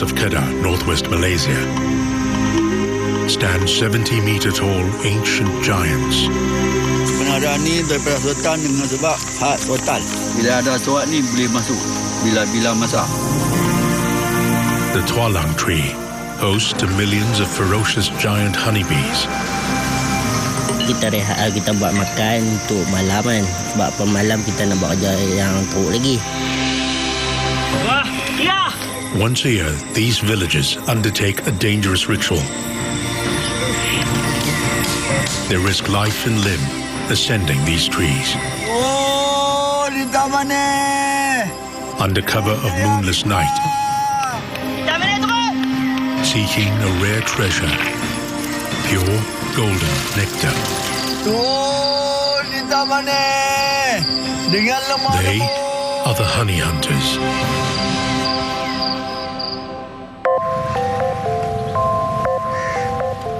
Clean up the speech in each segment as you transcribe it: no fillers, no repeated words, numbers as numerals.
outskirts of Kedah, northwest Malaysia, stand 70-meter-tall ancient giants. Penadaan ni daripada sultan dengan sebab hak sultan. Bila ada surat ni boleh masuk bila masak. The Tualang tree hosts to millions of ferocious giant honeybees. Kita rehat, kita buat makan untuk malam kan. Sebab pemalam kita nak buat kerja yang teruk lagi. Wah, ya! Once a year, these villagers undertake a dangerous ritual. They risk life and limb ascending these trees. Oh, di mana? Under cover of moonless night, seeking a rare treasure, pure golden nectar. Oh, di mana? Dengan lemah. They are the honey hunters.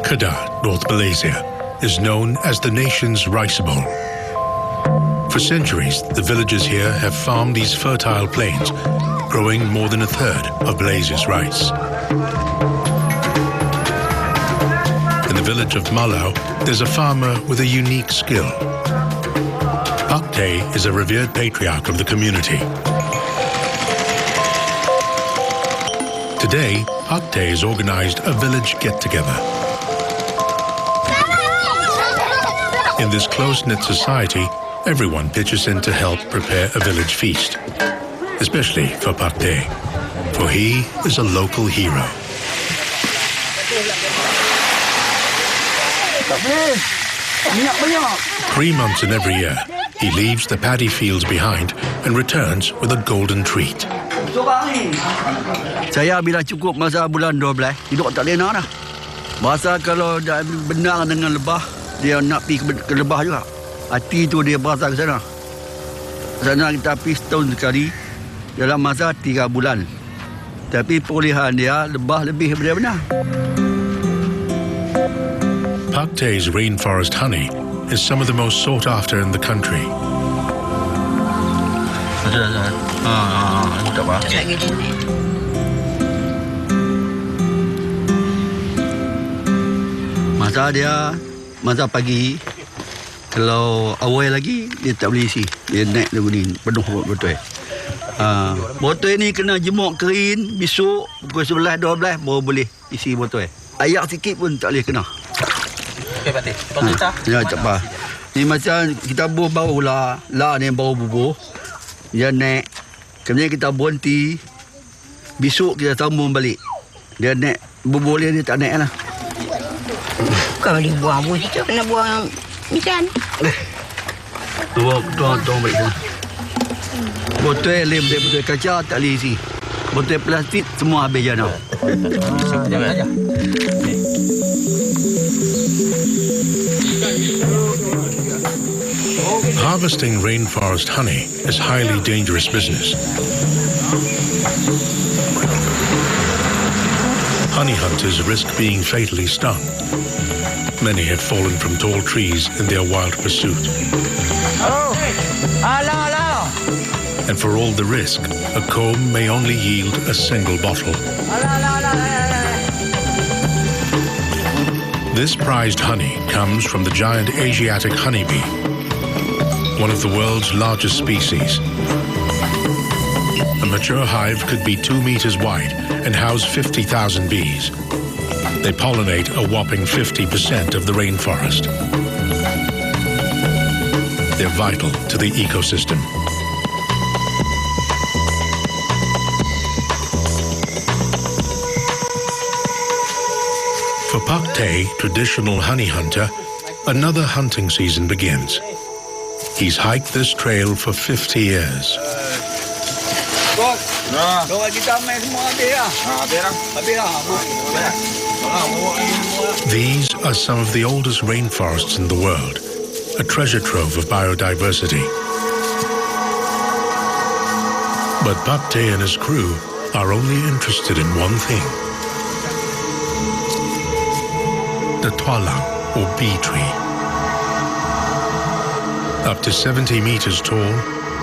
Kedah, North Malaysia, is known as the nation's rice bowl. For centuries, the villagers here have farmed these fertile plains, growing more than a third of Malaysia's rice. In the village of Malau, there's a farmer with a unique skill. Pak Teh is a revered patriarch of the community. Today, Pak Teh has organized a village get-together. In this close-knit society, everyone pitches in to help prepare a village feast, especially for Pak Teh, for he is a local hero. Three months in every year, he leaves the paddy fields behind and returns with a golden treat. Saya bila cukup masa bulan 12, hidup tak lena dah. Masa kalau dah benar dengan lebah, dia nak pergi ke lebah juga. Hati tu dia berasa ke sana. Sana kita pergi setahun sekali dalam masa 3 bulan. Tapi perolehan dia lebah lebih daripada benar. Pak Teh's rainforest honey is some of the most sought after in the country. Masa pagi, kalau awal lagi, dia tak boleh isi. Dia naik lagu ni, penuh botol. Botol ni kena jemuk kering, besok pukul 11-12 baru boleh isi botol. Ayak sikit pun tak boleh kena. Okey, Pak Teh. Tolong kita. Ya, tak apa. Ni macam kita bubuh baru lah ni baru bubuh. Dia naik, kemudian kita berhenti. Besok kita sambung balik. Dia naik, bubuh dia tak naik lah. Bukan boleh buang bus itu, kena buang macam. Tuang balik sana. Botol lem, botol kaca tak boleh isi. Botol plastik semua habis jana. Jangan aja. Harvesting rainforest honey is highly dangerous business. Honey hunters risk being fatally stung. Many have fallen from tall trees in their wild pursuit. And for all the risk, a comb may only yield a single bottle. This prized honey comes from the giant Asiatic honeybee, one of the world's largest species. A mature hive could be 2 meters wide and house 50,000 bees. They pollinate a whopping 50% of the rainforest. They're vital to the ecosystem. For Pak Teh, traditional honey hunter, another hunting season begins. He's hiked this trail for 50 years. These are some of the oldest rainforests in the world, a treasure trove of biodiversity. But Pak Teh and his crew are only interested in one thing: the tualang, or bee tree. Up to 70 meters tall,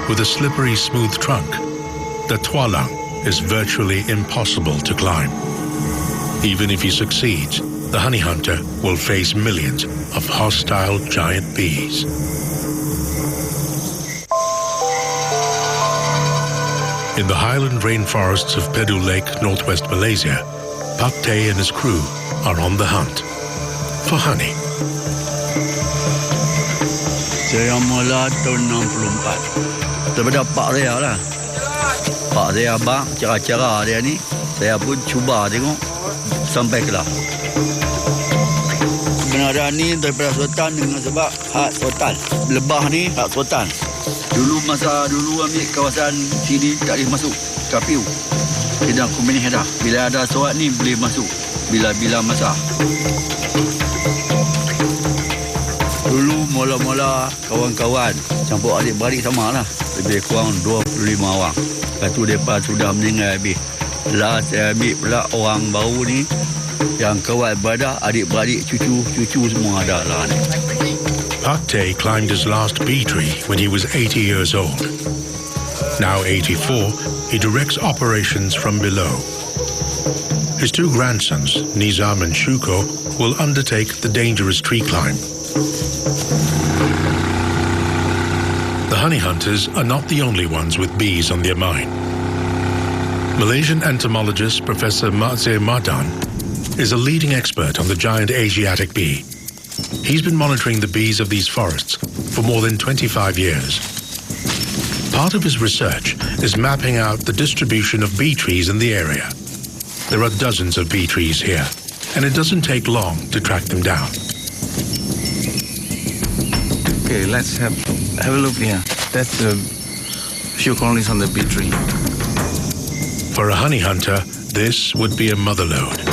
with a slippery, smooth trunk, the tualang, is virtually impossible to climb. Even if he succeeds, the honey hunter will face millions of hostile giant bees. In the highland rainforests of Perdu Lake, northwest Malaysia, Pak Teh and his crew are on the hunt for honey. Saya mula tahun 64. Daripada Pak Teh lah. Pak Teh abang, cara-cara dia ni, saya pun cuba tengok sampai Kedah. Kebenaran ni daripada Sultan dengan sebab hak Sultan. Lebah ni hak Sultan. Dulu ambil kawasan sini tak boleh masuk. Kapiu. Kedah Komini Kedah. Bila ada surat ni boleh masuk. Bila masa. Dulu mula-mula kawan-kawan campur adik-beradik sama lah. Lebih kurang 25 orang. Lepas tu mereka sudah meninggal habis. Last saya ambil pula orang baru ni. Yang kawan beradak, adik-beradik, cucu semua ada lah ni. Pak Teh climbed his last bee tree when he was 80 years old. Now 84, he directs operations from below. His two grandsons, Nizam and Shuko, will undertake the dangerous tree climb. The honey hunters are not the only ones with bees on their mind. Malaysian entomologist Professor Matzeh Madan is a leading expert on the giant Asiatic bee. He's been monitoring the bees of these forests for more than 25 years. Part of his research is mapping out the distribution of bee trees in the area. There are dozens of bee trees here, and it doesn't take long to track them down. Okay, let's have a look here. That's a few colonies on the bee tree. For a honey hunter, this would be a motherlode.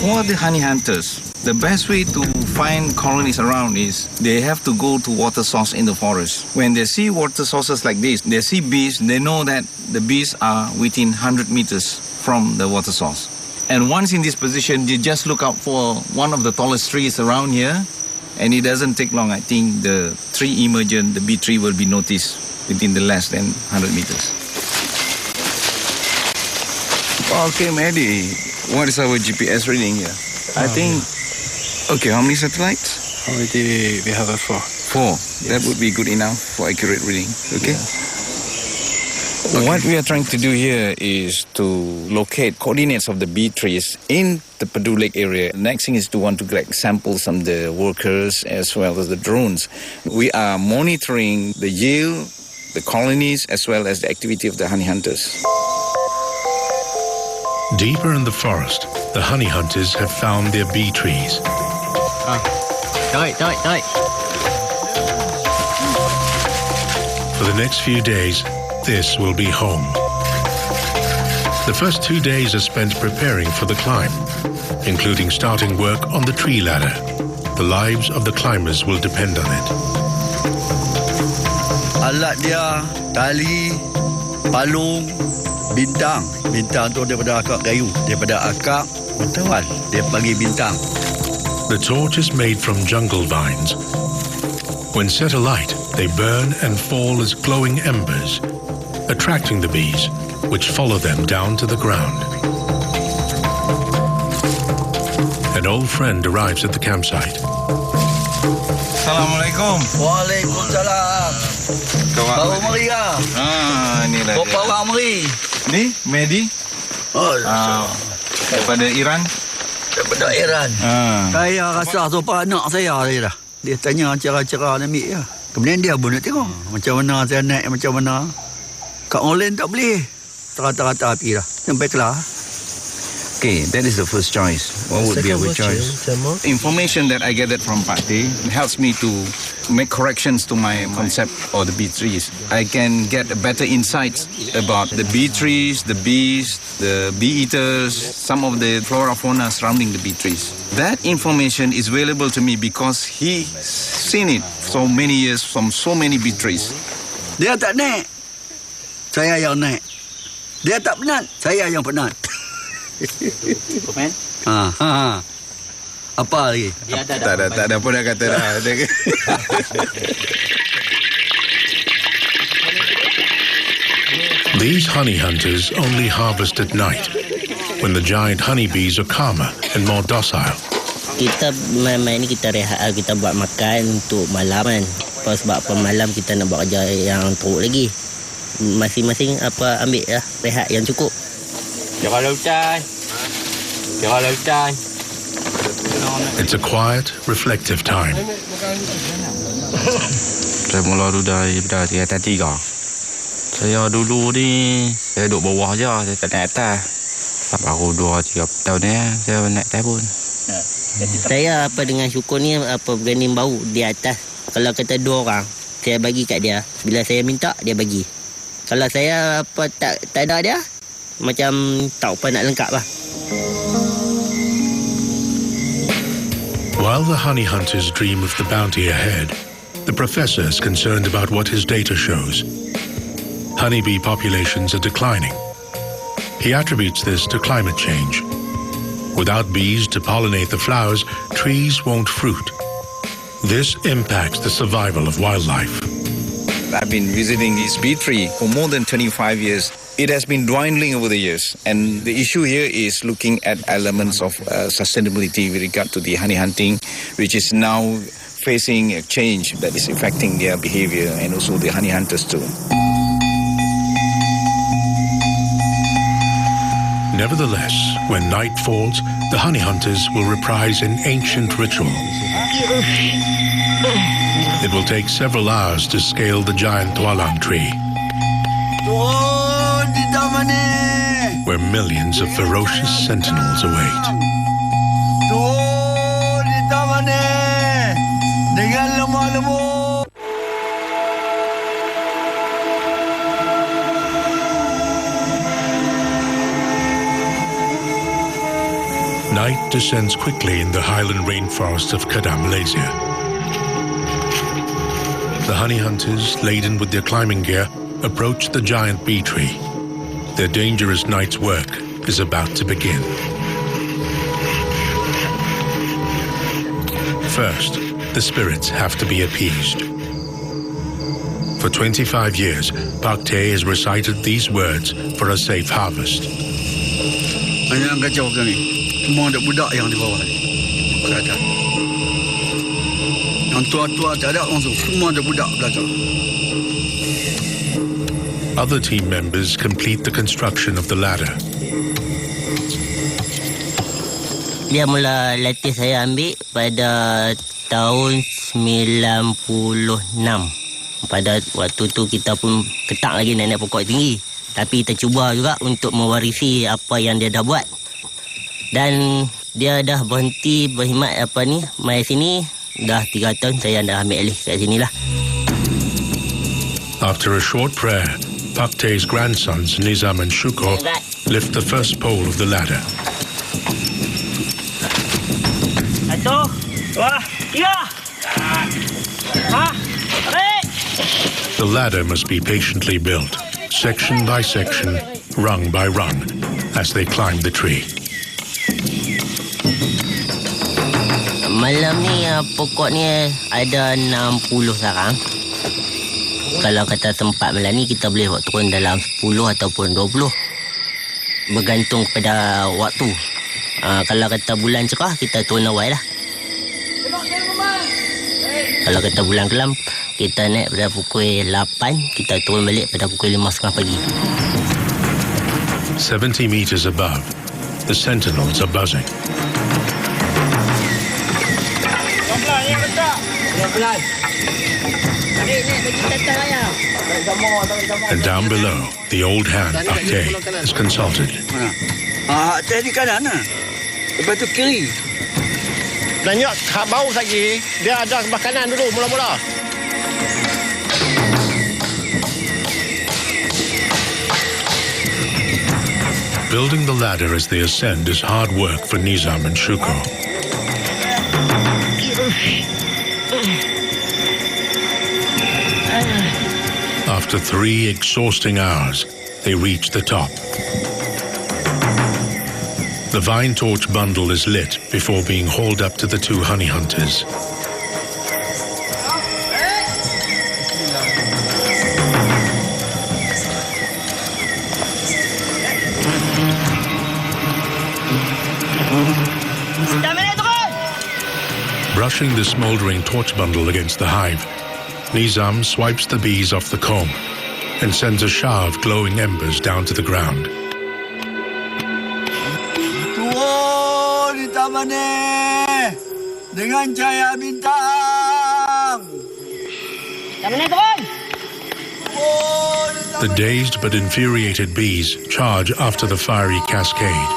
For the honey hunters, the best way to find colonies around is they have to go to water source in the forest. When they see water sources like this, they see bees, they know that the bees are within 100 meters from the water source. And once in this position, you just look out for one of the tallest trees around here, and it doesn't take long. I think the tree emergent, the bee tree will be noticed within the less than 100 meters. Okay, Mehdi, what is our GPS reading here? I think, okay, how many satellites? Already we have 4. 4. That would be good enough for accurate reading. Okay. What we are trying to do here is to locate coordinates of the bee trees in the Perdu Lake area. Next thing is to want to collect samples from the workers as well as the drones. We are monitoring the yield, the colonies, as well as the activity of the honey hunters. Deeper in the forest, the honey hunters have found their bee trees. Tarik. For the next few days, this will be home. The first 2 days are spent preparing for the climb, including starting work on the tree ladder. The lives of the climbers will depend on it. Alat dia, tali, palung, bintang. Bintang tu daripada akak kayu. Daripada akak wartawan, dia panggil bintang. The torch is made from jungle vines. When set alight, they burn and fall as glowing embers, attracting the bees, which follow them down to the ground. An old friend arrives at the campsite. Assalamualaikum. Waalaikumsalam. Baru mari lah. Inilah dia. Berapa orang mari? Ni, Mehdi. Oh, Daripada Iran. daripada Iran. Saya rasa sopan anak saya dia dah. Dia tanya cara-cara nak ambil ya. Kemudian dia pun nak tengok macam mana saya naik, macam mana. Kat online tak boleh. Rata-rata api dah. Sampai Kedah. Okay, that is the first choice. What would be our choice? Information that I gathered from Pak Teh helps me to make corrections to my concept or the bee trees. I can get a better insights about the bee trees, the bees, the bee eaters, some of the flora fauna surrounding the bee trees. That information is available to me because he seen it so many years from so many bee trees. Dia tak naik. Saya yang naik. Dia tak penat. Saya yang penat. Komen? Apa lagi? Tak ada apa nak kata dah. These honey hunters only harvest at night, when the giant honeybees are calmer and more docile. Kita main ni kita rehat, kita buat makan untuk malam kan. Sebab malam kita nak buat kerja yang teruk lagi. Masing-masing ambil lah rehat yang cukup. Kira lautan. Kira lautan. It's a quiet, reflective time. Saya mula daripada tingkatan 3. Saya dulu ni, saya duduk bawah je, saya tak naik atas. Baru 2-3 tahun ni, saya naik atas pun. Saya dengan syukur ni berani bau di atas. Kalau kata 2 orang, saya bagi kat dia. Bila saya minta, dia bagi. Kalau saya tak ada dia, macam tak apa nak lengkap lah. While the honey hunters dream of the bounty ahead, the professor is concerned about what his data shows. Honeybee populations are declining. He attributes this to climate change. Without bees to pollinate the flowers, trees won't fruit. This impacts the survival of wildlife. I've been visiting this bee tree for more than 25 years. It has been dwindling over the years, and the issue here is looking at elements of sustainability with regard to the honey hunting, which is now facing a change that is affecting their behavior and also the honey hunters too. Nevertheless, when night falls, the honey hunters will reprise an ancient ritual. It will take several hours to scale the giant tualang tree, where millions of ferocious sentinels await. Night descends quickly in the highland rainforest of Kedah, Malaysia. The honey hunters, laden with their climbing gear, approach the giant bee tree. Their dangerous night's work is about to begin. First, the spirits have to be appeased. For 25 years, Pak Teh has recited these words for a safe harvest. Yang kacau kan ni. Semua ada budak yang di bawah ni. Kelihatan. Yang tua-tua tak ada langsung. Semua ada budak belakang. Other team members complete the construction of the ladder. Dia mula latih saya ambil pada tahun 96. Pada waktu tu kita pun ketak lagi naik pokok tinggi. Tapi kita cuba juga untuk mewarisi apa yang dia dah buat. Dan dia dah berhenti berkhidmat mai sini. Dah 3 tahun saya dah ambil alih kat sini lah. After a short prayer, Pak Teh's grandsons Nizam and Shuko lift the first pole of the ladder. 1, 2, 3. The ladder must be patiently built, section by section, rung by rung, as they climb the tree. Malam ni pokok ni ada 60 sarang. Kalau kata tempat malam ni kita boleh buat turun dalam 10 ataupun 20. Bergantung pada waktu. Kalau kata bulan cerah kita turun awal lah. Kalau kata bulan kelam kita naik pada pukul 8, kita turun balik pada pukul 5.30 pagi. 70 meters above, the sentinels are buzzing. And down below, the old hand, Pak Teh, is consulted. Teh di kanan lah. Lepas tu kiri. Nanya hak bau lagi, dia ada sebelah kanan dulu mula-mula. Building the ladder as they ascend is hard work for Nizam and Shuko. After 3 exhausting hours, they reach the top. The vine torch bundle is lit before being hauled up to the 2 honey hunters. Brushing the smouldering torch bundle against the hive, Nizam swipes the bees off the comb and sends a shower of glowing embers down to the ground. Turun di taman ni dengan cahaya bintang. The dazed but infuriated bees charge after the fiery cascade.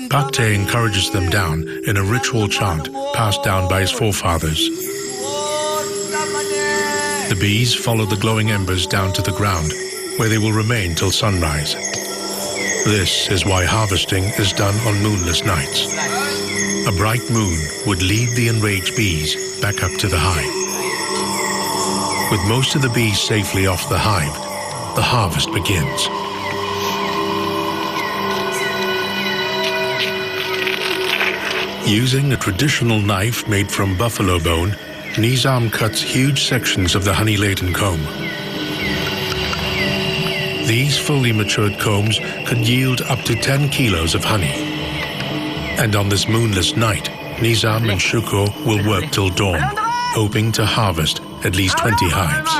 Pak Teh encourages them down in a ritual chant passed down by his forefathers. The bees follow the glowing embers down to the ground, where they will remain till sunrise. This is why harvesting is done on moonless nights. A bright moon would lead the enraged bees back up to the hive. With most of the bees safely off the hive, the harvest begins. Using a traditional knife made from buffalo bone, Nizam cuts huge sections of the honey-laden comb. These fully matured combs could yield up to 10 kilos of honey. And on this moonless night, Nizam and Shuko will work till dawn, hoping to harvest at least 20 hives.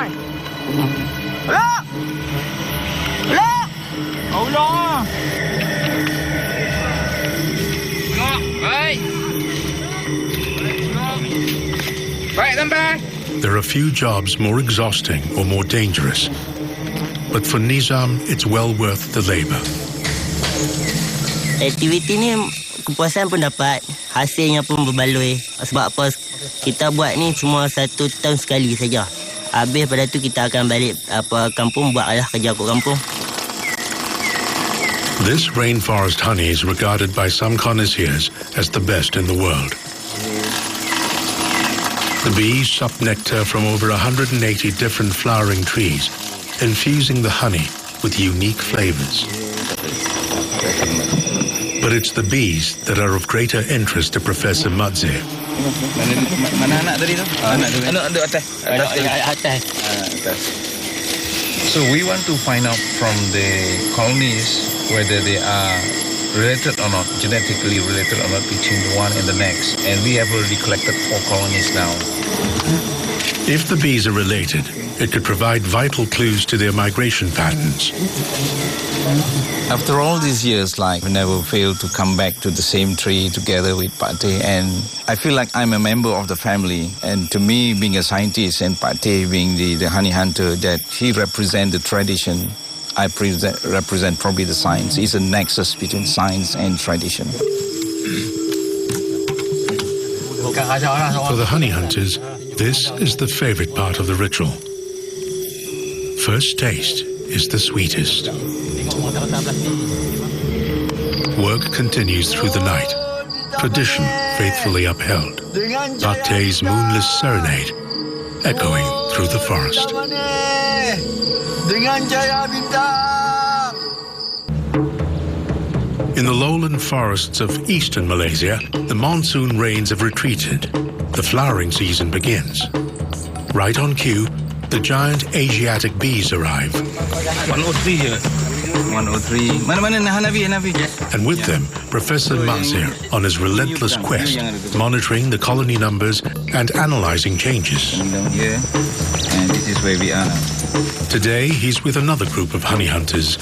There are few jobs more exhausting or more dangerous, but for Nizam, it's well worth the labor. Aktiviti ni kepuasan pun dapat, hasilnya pun berbaloi. Sebab apa? Kita buat ni cuma 1 tahun sekali saja. Habis pada tu kita akan balik kampung, buatlah kerja kat kampung. This rainforest honey is regarded by some connoisseurs as the best in the world. The bees sup nectar from over 180 different flowering trees, infusing the honey with unique flavors. But it's the bees that are of greater interest to Professor Madze. Mana anak tadi tu? Anak atas. Atas. So we want to find out from the colonies whether they are related or not, genetically related or not between the one and the next. And we have already collected 4 colonies now. If the bees are related, it could provide vital clues to their migration patterns. After all these years, we never fail to come back to the same tree together with Pak Teh, and I feel like I'm a member of the family. And to me, being a scientist and Pak Teh being the honey hunter, that he represents the tradition, I represent probably the science. It's a nexus between science and tradition. For the honey hunters, this is the favorite part of the ritual. First taste is the sweetest. Work continues through the night, tradition faithfully upheld. Pak Teh's moonless serenade echoing through the forest. In the lowland forests of eastern Malaysia, the monsoon rains have retreated. The flowering season begins. Right on cue, the giant Asiatic bees arrive. 103 here. 103. Mana Hanafi. And with them, Professor Mazir on his relentless quest, monitoring the colony numbers and analyzing changes. Down here, and this is where we are now. Today, he's with another group of honey hunters.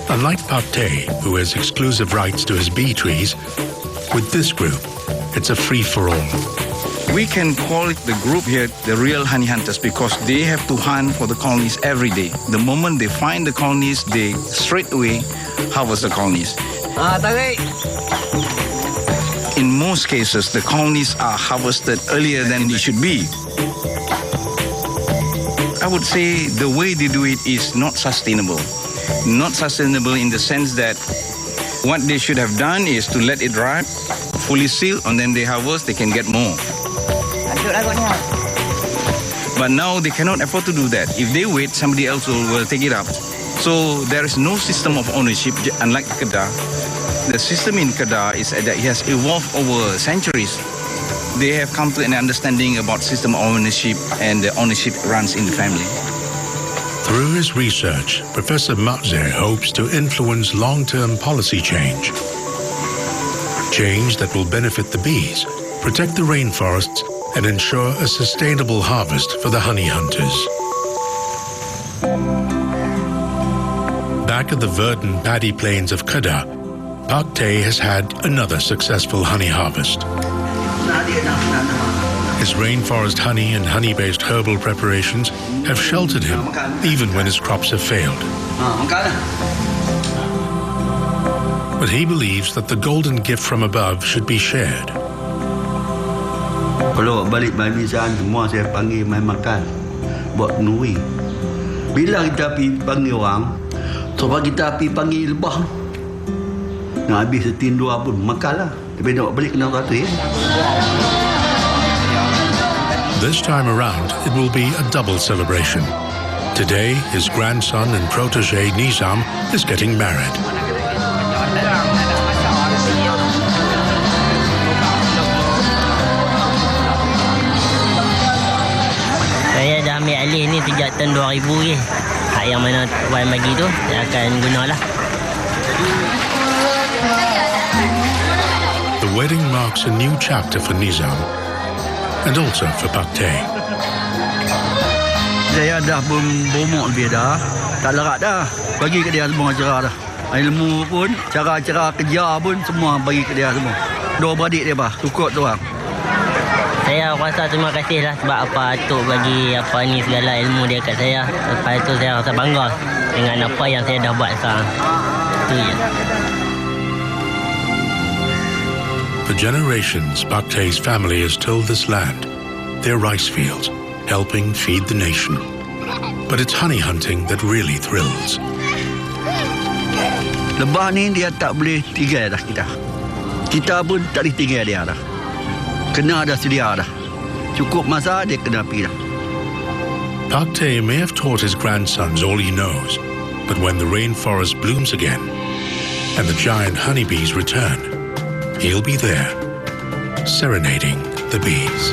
Unlike Pak Teh, who has exclusive rights to his bee trees, with this group, it's a free-for-all. We can call it the group here the real honey hunters because they have to hunt for the colonies every day. The moment they find the colonies, they straight away harvest the colonies. In most cases, the colonies are harvested earlier than it should be. I would say the way they do it is not sustainable. Not sustainable in the sense that what they should have done is to let it ripe, fully sealed, and then they harvest, they can get more. But now they cannot afford to do that. If they wait, somebody else will take it up. So there is no system of ownership, unlike Kedah. The system in Kedah is that it has evolved over centuries. They have come to an understanding about system of ownership, and the ownership runs in the family. Through his research, Professor Matze hopes to influence long-term policy change. Change that will benefit the bees, protect the rainforests, and ensure a sustainable harvest for the honey hunters. Back at the verdant paddy plains of Kedah, Pak Teh has had another successful honey harvest. His rainforest honey and honey-based herbal preparations have sheltered him even when his crops have failed. But he believes that the golden gift from above should be shared. Kalau balik Malaysia semua saya panggil main makan buat nui. Bila kita pergi panggil orang, sebab kita pergi panggil lebah, nak habis setin dua pun makanlah. Tapi nak balik kena kata ya. This time around, it will be a double celebration. Today, his grandson and protege Nizam is getting married. Saya dah ambil alih ni sejak tahun 2000 je. Hak yang mana Wan bagi tu, saya akan gunalah. The wedding marks a new chapter for Nizam and also for Pak Teh. Saya dah bomok lebih dah. Tak larat dah. Bagi ke dia semua cara dah. Ilmu pun, cara-cara kerja pun semua bagi ke dia semua. Dua beradik dia bah, cukup tu orang. Saya rasa terima kasih lah sebab apa Atuk bagi apa ni segala ilmu dia kat saya. Lepas tu saya rasa bangga dengan apa yang saya dah buat sekarang. Itu je. For generations, Pak Teh's family has tilled this land, their rice fields, helping feed the nation. But it's honey hunting that really thrills. Lebah ni dia tak boleh tinggal dah kita. Kita pun tak boleh tinggal dia dah. Kena ada sedia dah. Cukup masa dia kena pergi dah. Pak Teh may have taught his grandsons all he knows, but when the rainforest blooms again and the giant honeybees return, he'll be there, serenading the bees.